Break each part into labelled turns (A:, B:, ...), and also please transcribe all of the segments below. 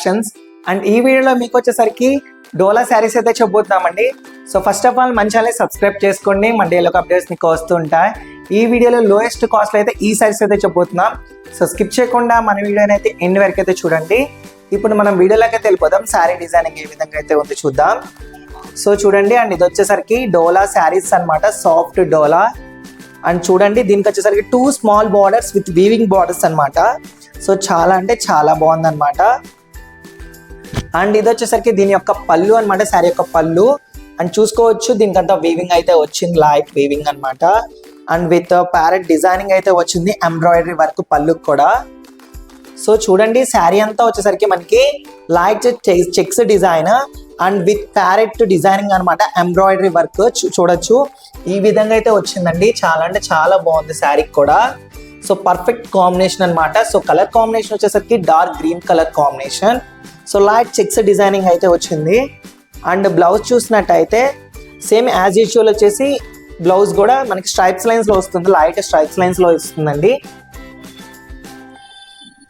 A: Collections. And ఈ వీడియోలో మీకు వచ్చేసరికి డోలా శారీస్ అయితే చెప్పబోతున్నామండి. సో ఫస్ట్ ఆఫ్ ఆల్ మన ఛానల్ సబ్స్క్రైబ్ చేసుకోండి, మన డేలో అప్డేట్స్ మీకు వస్తుంటాయి. ఈ వీడియోలో లోయెస్ట్ కాస్ట్లో అయితే ఈ శారీస్ అయితే చెప్పబోతున్నాం. సో స్కిప్ చేయకుండా మన వీడియోని అయితే ఎండ్ వరకు అయితే చూడండి. ఇప్పుడు మనం వీడియోలోకి అయితే వెళ్ళిపోదాం. శారీ డిజైనింగ్ ఏ విధంగా అయితే ఉంది చూద్దాం. సో చూడండి, అండ్ ఇది వచ్చేసరికి డోలా శారీస్ అన్నమాట, సాఫ్ట్ డోలా. అండ్ చూడండి, దీనికి వచ్చేసరికి 2 small borders with weaving borders అన్నమాట. సో చాలా అంటే చాలా బాగుంది అనమాట. అండ్ ఇది వచ్చేసరికి దీని యొక్క పళ్ళు అనమాట, శారీ యొక్క పళ్ళు. అండ్ చూసుకోవచ్చు, దీనికంతా వీవింగ్ అయితే వచ్చింది, లైట్ వీవింగ్ అనమాట. అండ్ విత్ ప్యారెట్ డిజైనింగ్ అయితే వచ్చింది, ఎంబ్రాయిడరీ వర్క్ పళ్ళు కూడా. సో చూడండి, శారీ అంతా వచ్చేసరికి మనకి light checks design and with parrot designing అనమాట, ఎంబ్రాయిడరీ వర్క్ చూడొచ్చు. ఈ విధంగా అయితే వచ్చిందండి. చాలా అంటే చాలా బాగుంది శారీ కూడా. సో పర్ఫెక్ట్ కాంబినేషన్ అనమాట. సో కలర్ కాంబినేషన్ వచ్చేసరికి dark green colour combination. So light checks designing అయితే వచ్చింది. అండ్ బ్లౌజ్ చూసినట్టయితే సేమ్ యాజ్ యూజువల్ వచ్చేసి బ్లౌజ్ కూడా మనకి స్ట్రైప్స్ లైన్స్ లో వస్తుంది, లైట్ స్ట్రైప్స్ లైన్స్ లో వస్తుందండి.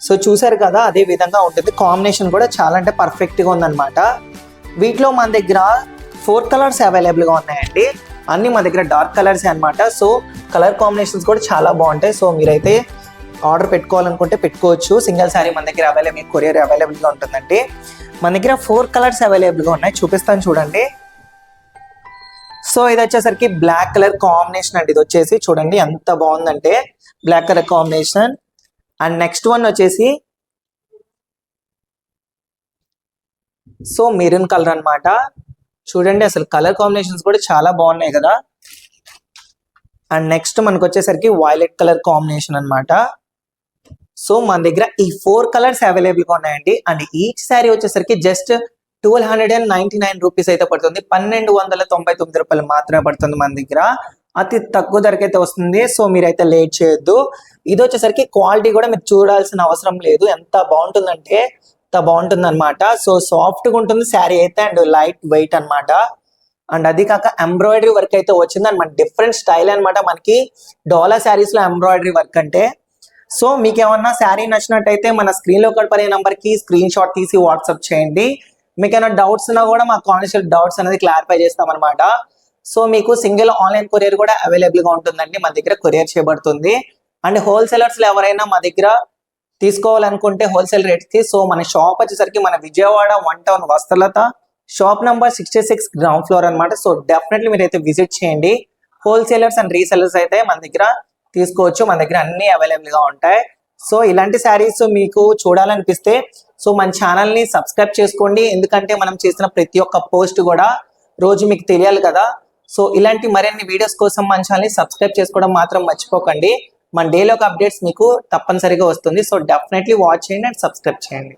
A: సో చూసారు కదా, అదే విధంగా ఉంటుంది. కాంబినేషన్ కూడా చాలా అంటే పర్ఫెక్ట్గా ఉందన్నమాట. వీటిలో మన దగ్గర 4 కలర్స్ అవైలబుల్గా ఉన్నాయండి. అన్నీ మన దగ్గర డార్క్ కలర్స్ అనమాట. సో కలర్ కాంబినేషన్స్ కూడా చాలా బాగుంటాయి. సో మీరైతే ఆర్డర్ పెట్టుకోవాలనుకుంటే పెట్టుకోవచ్చు. సింగిల్ శారీ మన దగ్గర అవైలబుల్, కొరియర్ అవైలబుల్గా ఉంటుందండి. మన దగ్గర 4 కలర్స్ అవైలబుల్గా ఉన్నాయి, చూపిస్తాను చూడండి. సో ఇది వచ్చేసరికి బ్లాక్ కలర్ కాంబినేషన్ అండి. ఇది వచ్చేసి చూడండి ఎంత బాగుందంటే, black colour combination. And next one వచ్చేసి సో మెరూన్ కలర్ అనమాట. చూడండి, అసలు కలర్ కాంబినేషన్స్ కూడా చాలా బాగున్నాయి కదా. అండ్ నెక్స్ట్ మనకు వచ్చేసరికి వైలెట్ కలర్ కాంబినేషన్ అనమాట. సో మన దగ్గర ఈ 4 కలర్స్ అవైలబుల్గా ఉన్నాయండి. అండ్ ఈచ్ శారీ వచ్చేసరికి జస్ట్ 1299 రూపీస్ అయితే పడుతుంది. 1299 రూపాయలు మాత్రమే పడుతుంది మన దగ్గర. అతి తక్కువ ధరకి అయితే వస్తుంది. సో మీరైతే లేట్ చేయొద్దు. ఇది వచ్చేసరికి క్వాలిటీ కూడా మీరు చూడాల్సిన అవసరం లేదు, ఎంత బాగుంటుందంటే అంత బాగుంటుంది అనమాట. సో సాఫ్ట్గా ఉంటుంది శారీ అయితే, అండ్ లైట్ వెయిట్ అనమాట. అండ్ అది కాక ఎంబ్రాయిడరీ వర్క్ అయితే వచ్చింది. అండ్ మన డిఫరెంట్ స్టైల్ అనమాట మనకి డోలా శారీస్ లో ఎంబ్రాయిడరీ వర్క్ అంటే. సో మీకు ఏమన్నా శారీ నచ్చినట్టయితే మన స్క్రీన్ లో కనపడే నంబర్ కి స్క్రీన్ షాట్ తీసి వాట్సాప్ చేయండి. మీకు ఏమైనా డౌట్స్ ఉన్నా కూడా మా కాన్సెప్ట్ డౌట్స్ అనేది క్లారిఫై చేస్తాం అనమాట. సో మీకు సింగిల్ ఆన్లైన్ కొరియర్ కూడా అవైలబుల్ గా ఉంటుందండి, మా దగ్గర కొరియర్ చేయబడుతుంది. అండ్ హోల్సేలర్స్ ఎవరైనా మా దగ్గర తీసుకోవాలనుకుంటే హోల్సేల్ రేట్స్ కి, సో మన షాప్ వచ్చేసరికి మన Vijayawada 1 town Vastralatha, shop number 66 ground floor అనమాట. సో డెఫినెట్లీ మీరు అయితే విజిట్ చేయండి. హోల్సేలర్స్ అండ్ రీసెలర్స్ అయితే మన దగ్గర తీసుకోవచ్చు, మన దగ్గర అన్ని అవైలబుల్ గా ఉంటాయి. సో ఇలాంటి శారీస్ మీకు చూడాలనిపిస్తే సో మన ఛానల్ ని సబ్స్క్రైబ్ చేసుకోండి, ఎందుకంటే మనం చేసిన ప్రతి ఒక్క పోస్ట్ కూడా రోజు మీకు తెలియాలి కదా. సో ఇలాంటి మరిన్ని వీడియోస్ కోసం మన ఛానల్ ని సబ్స్క్రైబ్ చేసుకోవడం మాత్రం మర్చిపోకండి. మన డేలో అప్డేట్స్ మీకు తప్పనిసరిగా వస్తుంది. సో డెఫినెట్లీ వాచ్ చేయండి అండ్ సబ్స్క్రైబ్ చేయండి.